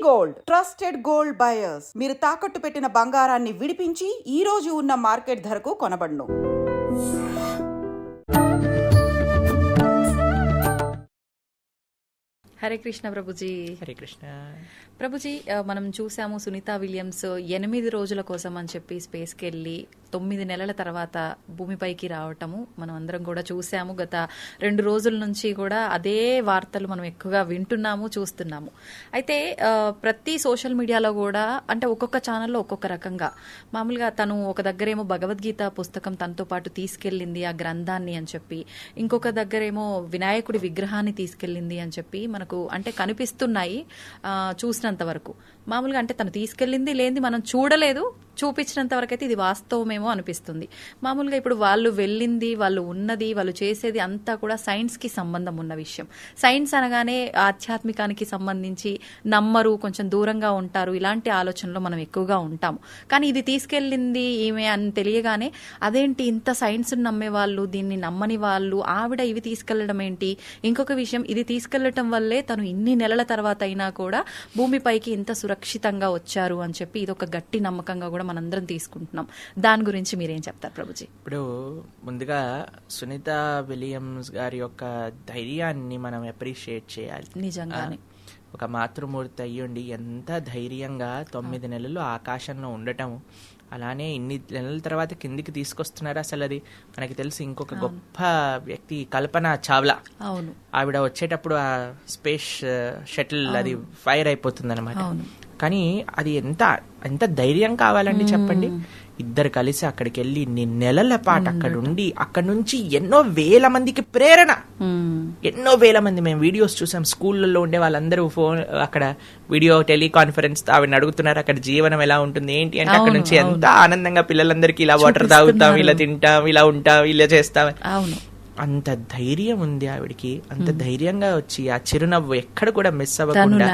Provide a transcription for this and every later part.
Gold trusted gold buyers. మీరు తాకట్టు పెట్టిన బంగారాన్ని విడిపించి ఈ రోజు ఉన్న మార్కెట్ ధరకు కొనబడును. హరే కృష్ణ ప్రభుజీ. హరే కృష్ణ ప్రభుజీ, మనం చూసాము సునీతా విలియమ్స్ 8 రోజుల కోసం అని చెప్పి స్పేస్కి వెళ్ళి 9 నెలల తర్వాత భూమిపైకి రావటము మనం అందరం కూడా చూసాము. గత 2 రోజుల నుంచి కూడా అదే వార్తలు మనం ఎక్కువగా వింటున్నాము, చూస్తున్నాము. అయితే ప్రతి సోషల్ మీడియాలో కూడా అంటే ఒక్కొక్క ఛానల్లో ఒక్కొక్క రకంగా, మామూలుగా తను ఒక దగ్గరేమో భగవద్గీత పుస్తకం తనతో పాటు తీసుకెళ్ళింది ఆ గ్రంథాన్ని అని చెప్పి, ఇంకొక దగ్గరేమో వినాయకుడి విగ్రహాన్ని తీసుకెళ్ళింది అని చెప్పి మనకు అంటే కనిపిస్తున్నాయి చూసినంత వరకు. మామూలుగా అంటే తను తీసుకెళ్ళింది లేనిది మనం చూడలేదు, చూపించినంత వరకు అయితే ఇది వాస్తవమేమో అనిపిస్తుంది. మామూలుగా ఇప్పుడు వాళ్ళు వెళ్ళింది, వాళ్ళు ఉన్నది, వాళ్ళు చేసేది అంతా కూడా సైన్స్ కి సంబంధం ఉన్న విషయం. సైన్స్ అనగానే ఆధ్యాత్మికానికి సంబంధించి నమ్మరు, కొంచెం దూరంగా ఉంటారు, ఇలాంటి ఆలోచనలో మనం ఎక్కువగా ఉంటాము. కానీ ఇది తీసుకెళ్ళింది ఈమె అని తెలియగానే అదేంటి ఇంత సైన్స్ నమ్మే వాళ్ళు, దీన్ని నమ్మని వాళ్ళు ఆవిడ ఇవి తీసుకెళ్లడం ఏంటి? ఇంకొక విషయం, ఇది తీసుకెళ్లటం వల్లే తను ఇన్ని నెలల తర్వాత అయినా కూడా భూమిపైకి ఇంత సురక్షితంగా వచ్చారు అని చెప్పి ఇది ఒక గట్టి నమ్మకంగా కూడా మనందరం తీసుకుంటున్నాం. దాని గురించి మీరేం చెప్తారు ప్రభుజీ? ఇప్పుడు ముందుగా సునీతా విలియమ్స్ గారి యొక్క ధైర్యాన్ని మనం అప్రిషియేట్ చేయాలి. నిజంగానే ఒక మాతృమూర్తి అయ్యుండి ఎంత ధైర్యంగా 9 నెలలు ఆకాశంలో ఉండటం, అలానే ఇన్ని నెలల తర్వాత కిందికి తీసుకొస్తున్నారు. అసలు అది మనకి తెలిసి ఇంకొక గొప్ప వ్యక్తి కల్పనా చావ్లా. అవును, ఆవిడ వచ్చేటప్పుడు ఆ స్పేస్ షటిల్ అది ఫైర్ అయిపోతుంది అనమాట. కానీ అది ఎంత ధైర్యం కావాలండి చెప్పండి. ఇద్దరు కలిసి అక్కడికి వెళ్ళి ఇన్ని నెలల పాటు అక్కడ ఉండి అక్కడ నుంచి ఎన్నో వేల మందికి ప్రేరణ, ఎన్నో వేల మంది మేము వీడియోస్ చూసాం. స్కూళ్ళల్లో ఉండే వాళ్ళందరూ ఫోన్ అక్కడ వీడియో టెలికాన్ఫరెన్స్ ఆవిడని అడుగుతున్నారు అక్కడ జీవనం ఎలా ఉంటుంది ఏంటి అంటే, అక్కడ నుంచి ఎంత ఆనందంగా పిల్లలందరికీ ఇలా వాటర్ తాగుతాం, ఇలా తింటాం, ఇలా ఉంటాం, ఇలా చేస్తాం. అంత ధైర్యం ఉంది ఆవిడికి. అంత ధైర్యంగా వచ్చి ఆ చిరునవ్వు ఎక్కడ కూడా మిస్ అవ్వకుండా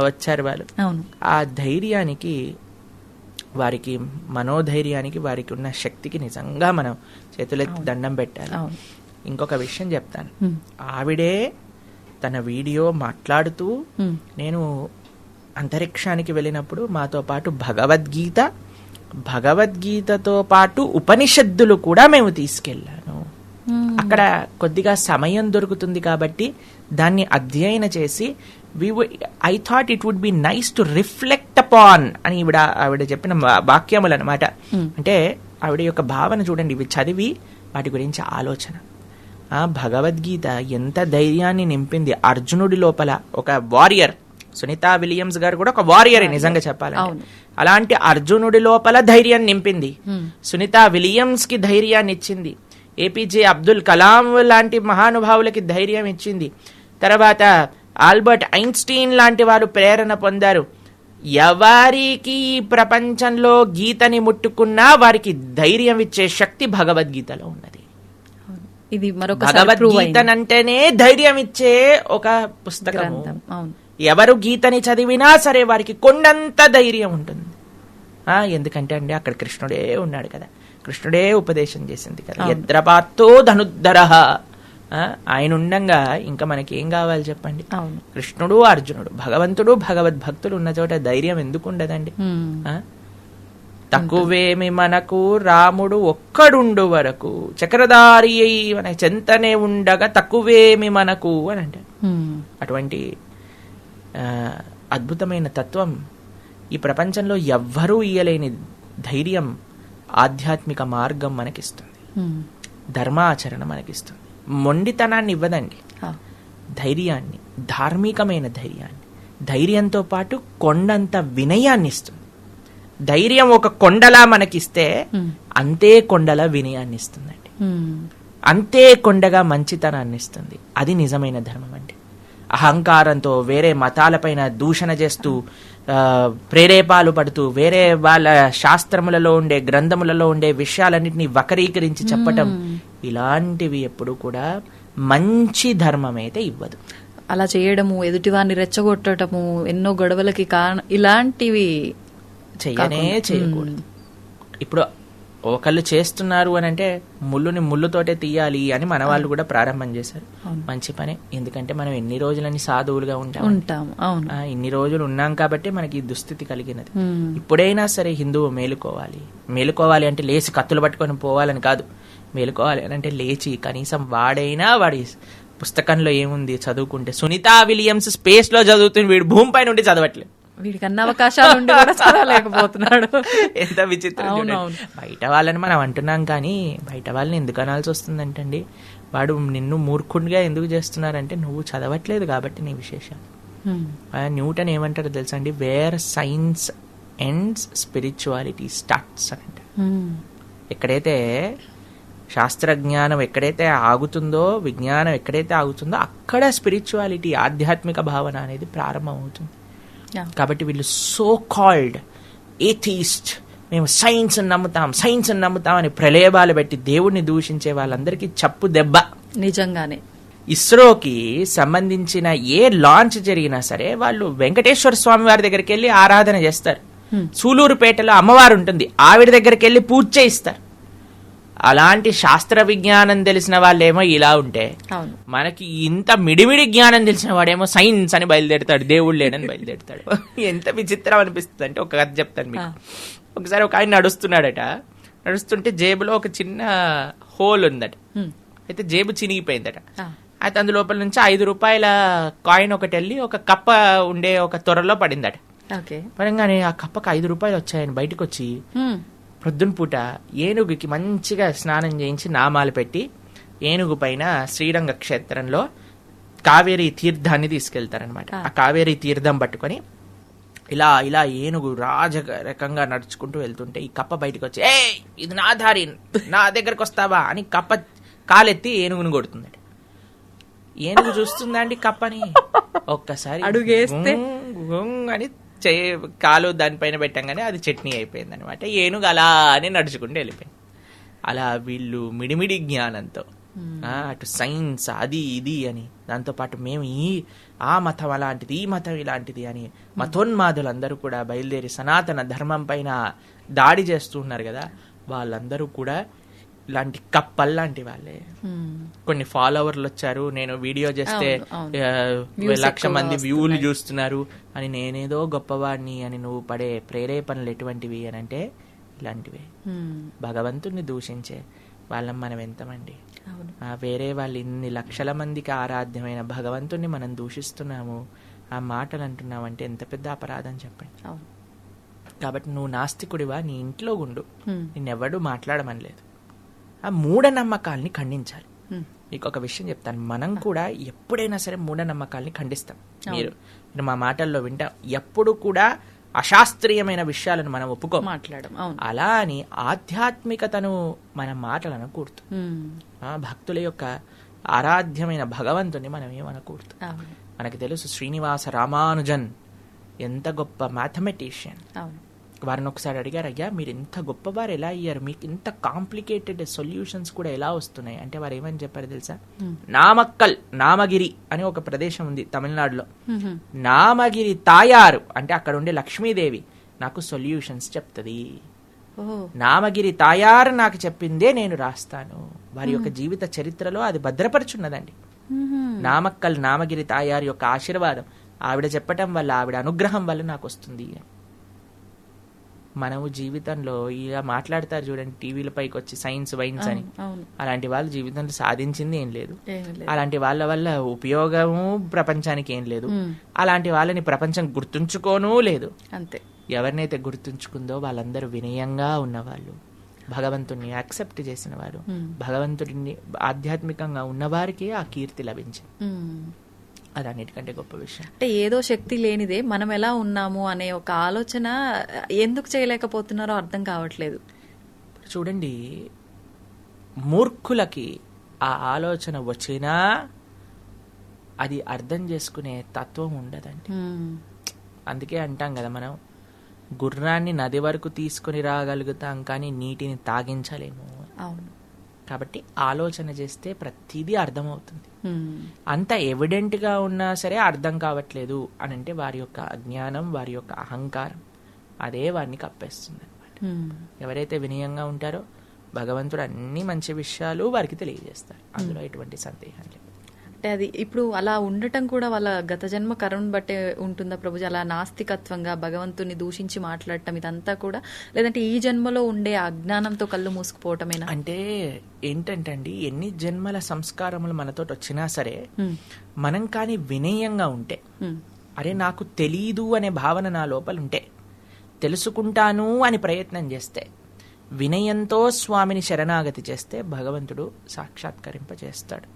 వచ్చారు వాళ్ళు. ఆ ధైర్యానికి, వారికి మనోధైర్యానికి, వారికి ఉన్న శక్తికి నిజంగా మనం చేతులెత్తి దండం పెట్టాలి. ఇంకొక విషయం చెప్తాను. ఆవిడే తన వీడియో మాట్లాడుతూ, నేను అంతరిక్షానికి వెళ్ళినప్పుడు మాతో పాటు భగవద్గీతతో పాటు ఉపనిషత్తులు కూడా మేము తీసుకెళ్ళాను. అక్కడ కొద్దిగా సమయం దొరుకుతుంది కాబట్టి దాన్ని అధ్యయన చేసి I thought it would be nice to reflect upon అని ఆవిడ చెప్పిన వాక్యములు అనమాట. అంటే ఆవిడ యొక్క భావన చూడండి, ఇవి చదివి వాటి గురించి ఆలోచన. భగవద్గీత ఎంత ధైర్యాన్ని నింపింది అర్జునుడి లోపల. ఒక వారియర్, సునీతా విలియమ్స్ గారు కూడా ఒక వారియరే నిజంగా చెప్పాలంటే. అలాంటి అర్జునుడి లోపల ధైర్యం నింపింది. సునీతా విలియమ్స్ కి ధైర్యాన్ని ఇచ్చింది. ఏపీజే అబ్దుల్ కలాం లాంటి మహానుభావులకి ధైర్యం ఇచ్చింది. తర్వాత ఆల్బర్ట్ ఐన్స్టీన్ లాంటి వారు ప్రేరణ పొందారు. ఎవరికి ప్రపంచంలో గీతని ముట్టుకున్నా వారికి ధైర్యం ఇచ్చే శక్తి భగవద్గీతలో ఉన్నది. ఇది భగవద్గీతనంటేనే ధైర్యం ఇచ్చే ఒక పుస్తకం. ఎవరు గీతని చదివినా సరే వారికి కొండంత ధైర్యం ఉంటుంది. ఎందుకంటే అండి అక్కడ కృష్ణుడే ఉన్నాడు కదా, కృష్ణుడే ఉపదేశం చేసింది కదా. యద్రపాతో ధనుద్ధర, ఆయన ఉండంగా ఇంకా మనకి ఏం కావాలి చెప్పండి. కృష్ణుడు, అర్జునుడు, భగవంతుడు, భగవద్భక్తులు ఉన్న చోట ధైర్యం ఎందుకు ఉండదండి? తక్కువేమి మనకు రాముడు ఒక్కడుండు వరకు, చక్రధారి అయి మన చెంతనే ఉండగా తక్కువేమి మనకు అని అంటే, అటువంటి అద్భుతమైన తత్వం ఈ ప్రపంచంలో ఎవ్వరూ ఇయ్యలేని ధైర్యం ఆధ్యాత్మిక మార్గం మనకిస్తుంది. ధర్మాచరణ మనకిస్తుంది. మొండితనాన్ని ఇవ్వదండి, ధైర్యాన్ని, ధార్మికమైన ధైర్యాన్ని, ధైర్యంతో పాటు కొండంత వినయాన్ని ఇస్తుంది. ధైర్యం ఒక కొండలా మనకిస్తే అంతే కొండలా వినయాన్ని ఇస్తుందండి. అంతే కొండగా మంచితనాన్ని ఇస్తుంది. అది నిజమైన ధర్మం అండి. అహంకారంతో వేరే మతాలపైన దూషణ చేస్తూ, ప్రేరేపాలు పడుతూ, వేరే వాళ్ళ శాస్త్రములలో ఉండే, గ్రంథములలో ఉండే విషయాలన్నింటినీ వక్రీకరించి చెప్పటం, ఇలాంటివి ఎప్పుడు కూడా మంచి ధర్మం అయితే ఇవ్వదు. అలా చేయడము, ఎదుటివారిని రెచ్చగొట్టడము, ఎన్నో గొడవలకి కారణం, ఇలాంటివి చేయకూడదు. ఇప్పుడు ఒకళ్ళు చేస్తున్నారు అని అంటే ముళ్ళుని ముళ్ళుతోటే తీయాలి అని మన వాళ్ళు కూడా ప్రారంభం చేశారు. మంచి పనే, ఎందుకంటే మనం ఎన్ని రోజులని సాధువులుగా ఉంటాము. అవును, ఇన్ని రోజులు ఉన్నాం కాబట్టి మనకి ఈ దుస్థితి కలిగినది. ఇప్పుడైనా సరే హిందువు మేలుకోవాలి అంటే లేచి కత్తులు పట్టుకొని పోవాలని కాదు. మేలుకోవాలి అని అంటే లేచి కనీసం వాడైనా వాడి పుస్తకంలో ఏముంది చదువుకుంటే. సునీతా విలియమ్స్ స్పేస్ లో చదువుతుంది, వీడు భూమిపై నుండి చదవట్లేదు. వీడికి అన్ని అవకాశాలు ఉండి కూడా చదవలేకపోతున్నాడు. ఎంత విచిత్రం. బయట వాళ్ళని మనం అంటున్నాం కానీ బయట వాళ్ళని ఎందుకు అనాల్సి వస్తుందంటండి. వాడు నిన్ను మూర్ఖుడిగా ఎందుకు చేస్తున్నారంటే నువ్వు చదవట్లేదు కాబట్టి నీ విశేషం. న్యూటన్ ఏమంటారు తెలుసా అండి, where science ends spirituality starts అని అంటారు. ఎక్కడైతే శాస్త్రజ్ఞానం ఎక్కడైతే ఆగుతుందో, విజ్ఞానం ఎక్కడైతే ఆగుతుందో అక్కడ స్పిరిచువాలిటీ, ఆధ్యాత్మిక భావన అనేది ప్రారంభమవుతుంది. కాబట్టి వీళ్ళు సో కాల్డ్ ఏథీస్ట్, మేము సైన్స్ నమ్ముతాం అని ప్రలేబాలు పెట్టి దేవుడిని దూషించే వాళ్ళందరికీ చప్పు దెబ్బ. నిజంగానే ఇస్రోకి సంబంధించిన ఏ లాంచ్ జరిగినా సరే వాళ్ళు వెంకటేశ్వర స్వామి వారి దగ్గరికి వెళ్ళి ఆరాధన చేస్తారు. సూలూరుపేటలో అమ్మవారు ఉంటుంది, ఆవిడ దగ్గరికి వెళ్ళి పూజ చేయిస్తారు. అలాంటి శాస్త్ర విజ్ఞానం తెలిసిన వాళ్ళేమో ఇలా ఉంటే, మనకి ఇంత మిడిమిడి జ్ఞానం తెలిసిన వాడేమో సైన్స్ అని బయలుదేరుతాడు, దేవుడు లేడని బయలుదేరుతాడు. ఎంత విచిత్రం అనిపిస్తుంది అంటే ఒక కథ చెప్తాను మీకు. ఒకసారి ఒక ఆయన నడుస్తుంటే జేబులో ఒక చిన్న హోల్ ఉందట. అయితే జేబు చినిగిపోయిందట. అయితే అందులోపల నుంచి 5 రూపాయల కాయిన్ ఒకటి వెళ్ళి ఒక కప్ప ఉండే ఒక త్వరలో పడిందట. పడంగానే ఆ కప్పకు 5 రూపాయలు వచ్చాయని బయటకు వచ్చి ప్రొద్దున పూట ఏనుగుకి మంచిగా స్నానం చేయించి నామాలు పెట్టి ఏనుగు పైన శ్రీరంగ క్షేత్రంలో కావేరీ తీర్థాన్ని తీసుకెళ్తారనమాట. ఆ కావేరీ తీర్థం పట్టుకొని ఇలా ఇలా ఏనుగు రాజరకంగా నడుచుకుంటూ వెళ్తుంటే ఈ కప్ప బయటకు వచ్చి, ఏ ఇది నా దారి, నా దగ్గరకు వస్తావా అని కప్ప కాలెత్తి ఏనుగుని కొడుతుంది. ఏనుగు చూస్తుందా అండి కప్పని, ఒక్కసారి అడుగేస్తే అని కాలు దానిపైన పెట్టంగానే అది చట్నీ అయిపోయింది అనమాట. ఏనుగు అలా అని నడుచుకుంటూ వెళ్ళిపోయింది. అలా వీళ్ళు మిడిమిడి జ్ఞానంతో అటు సైన్స్ అది ఇది అని, దాంతోపాటు మేము ఆ మతం అలాంటిది, ఈ మతం ఇలాంటిది అని మతోన్మాదులందరూ కూడా బయలుదేరి సనాతన ధర్మం పైన దాడి చేస్తూ ఉన్నారు కదా, వాళ్ళందరూ కూడా ఇలాంటి కప్పల్లాంటి వాళ్ళే. కొన్ని ఫాలోవర్లు వచ్చారు, నేను వీడియో చేస్తే 1,00,000 మంది వ్యూలు చూస్తున్నారు అని, నేనేదో గొప్పవాడిని అని నువ్వు పడే ప్రేరేపణలు ఎటువంటివి అని అంటే ఇలాంటివే. భగవంతుణ్ణి దూషించే వాళ్ళం మనం ఎంతమంది. వేరే వాళ్ళు ఇన్ని లక్షల మందికి ఆరాధ్యమైన భగవంతుణ్ణి మనం దూషిస్తున్నాము, ఆ మాటలు అంటున్నామంటే ఎంత పెద్ద అపరాధం చెప్పండి. కాబట్టి నువ్వు నాస్తికుడివా, నీ ఇంట్లో ఉండు, నిన్నెవడూ మాట్లాడమనలేదు. ఆ మూఢనమ్మకాల్ని ఖండించాలి. మీకు ఒక విషయం చెప్తాను, మనం కూడా ఎప్పుడైనా సరే మూఢనమ్మకాల్ని ఖండిస్తాం. మీరు మా మాటల్లో వింటాం, ఎప్పుడు కూడా అశాస్త్రీయమైన విషయాలను మనం ఒప్పుకో మాట్లాడడం. అలా అని ఆధ్యాత్మికతను మన మాటలను కూర్తు, భక్తుల యొక్క ఆరాధ్యమైన భగవంతుని మనం ఏమనకూడదు. మనకి తెలుసు శ్రీనివాస రామానుజన్ ఎంత గొప్ప మ్యాథమెటిషియన్. వారిని ఒకసారి అడిగారు, అయ్యా మీరు ఇంత గొప్పవారు ఎలా అయ్యారు, మీకు ఇంత కాంప్లికేటెడ్ సొల్యూషన్స్ కూడా ఎలా వస్తున్నాయి అంటే వారు ఏమని చెప్పారు తెలుసా, నామగిరి అని ఒక ప్రదేశం ఉంది తమిళనాడులో, నామగిరి తాయారు అంటే అక్కడ ఉండే లక్ష్మీదేవి నాకు సొల్యూషన్స్ చెప్తుంది. నామగిరి తాయారు నాకు చెప్పిందే నేను రాస్తాను. వారి యొక్క జీవిత చరిత్రలో అది భద్రపరుచున్నదండి. నామగిరి తాయారు యొక్క ఆశీర్వాదం ఆవిడ చెప్పటం వల్ల, ఆవిడ అనుగ్రహం వల్ల నాకు వస్తుంది. మనము జీవితంలో ఇలా మాట్లాడతారు చూడండి, టీవీల పైకి వచ్చి సైన్స్ వైన్స్ అని, అలాంటి వాళ్ళు జీవితంలో సాధించింది ఏం లేదు. అలాంటి వాళ్ళ వల్ల ఉపయోగము ప్రపంచానికి ఏం లేదు. అలాంటి వాళ్ళని ప్రపంచం గుర్తుంచుకోనూ లేదు. అంతే. ఎవరినైతే గుర్తుంచుకుందో వాళ్ళందరూ వినయంగా ఉన్నవాళ్ళు, భగవంతుడిని యాక్సెప్ట్ చేసిన వారు, భగవంతుడిని ఆధ్యాత్మికంగా ఉన్నవారికి ఆ కీర్తి లభించింది. అది అన్నిటికంటే గొప్ప విషయం. అంటే ఏదో శక్తి లేనిదే మనం ఎలా ఉన్నాము అనే ఒక ఆలోచన ఎందుకు చేయలేకపోతున్నారో అర్థం కావట్లేదు. చూడండి, మూర్ఖులకి ఆ ఆలోచన వచ్చినా అది అర్థం చేసుకునే తత్వం ఉండదండి. అందుకే అంటాం కదా, మనం గుర్రాన్ని నది వరకు తీసుకుని రాగలుగుతాం కానీ నీటిని తాగించలేము. అవును. కాబట్టి ఆలోచన చేస్తే ప్రతిదీ అర్థమవుతుంది. అంత ఎవిడెంట్ గా ఉన్నా సరే అర్థం కావట్లేదు అని అంటే వారి యొక్క అజ్ఞానం, వారి యొక్క అహంకారం అదే వారిని కప్పేస్తుంది అనమాట. ఎవరైతే వినయంగా ఉంటారో భగవంతుడు అన్ని మంచి విషయాలు వారికి తెలియజేస్తారు, అందులో ఎటువంటి సందేహం లేదు. అంటే అది ఇప్పుడు అలా ఉండటం కూడా వాళ్ళ గత జన్మ కర్మను బట్టే ఉంటుందా ప్రభుజీ? అలా నాస్తికత్వంగా భగవంతుని దూషించి మాట్లాడటం ఇదంతా కూడా, లేదంటే ఈ జన్మలో ఉండే అజ్ఞానంతో కళ్ళు మూసుకుపోవటమేనా? అంటే ఏంటంటే అండి, ఎన్ని జన్మల సంస్కారములు మనతో వచ్చినా సరే మనం కానీ వినయంగా ఉంటే, అరే నాకు తెలీదు అనే భావన నా లోపల ఉంటే, తెలుసుకుంటాను అని ప్రయత్నం చేస్తే, వినయంతో స్వామిని శరణాగతి చేస్తే భగవంతుడు సాక్షాత్కరింపజేస్తాడు.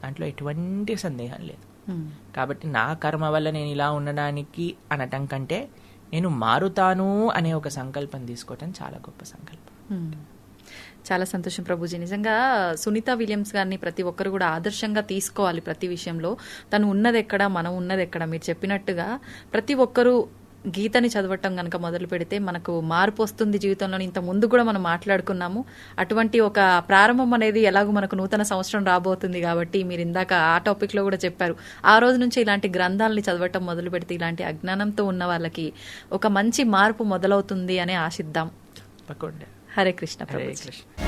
దాంట్లో ఎటువంటి సందేహం లేదు. కాబట్టి నా కర్మ వల్ల నేను ఇలా ఉండడానికి అనటం కంటే నేను మారుతాను అనే ఒక సంకల్పం తీసుకోవటం చాలా గొప్ప సంకల్పం. చాలా సంతోషం ప్రభుజీ. నిజంగా సునీత విలియమ్స్ గారిని ప్రతి ఒక్కరు కూడా ఆదర్శంగా తీసుకోవాలి. ప్రతి విషయంలో తను ఉన్నది ఎక్కడ, మనం ఉన్నది ఎక్కడ. మీరు చెప్పినట్టుగా ప్రతి ఒక్కరూ గీతని చదవటం కనుక మొదలు పెడితే మనకు మార్పు వస్తుంది జీవితంలో. ఇంత ముందు కూడా మనం మాట్లాడుకున్నాము. అటువంటి ఒక ప్రారంభం అనేది ఎలాగో మనకు నూతన సంవత్సరం రాబోతుంది కాబట్టి మీరు ఇందాక ఆ టాపిక్ లో కూడా చెప్పారు. ఆ రోజు నుంచి ఇలాంటి గ్రంథాలని చదవటం మొదలు పెడితే ఇలాంటి అజ్ఞానంతో ఉన్న వాళ్ళకి ఒక మంచి మార్పు మొదలవుతుంది అని ఆశిద్దాం. తప్పకుండా. హరే కృష్ణ హరే ప్రభుజీ. కృష్ణ.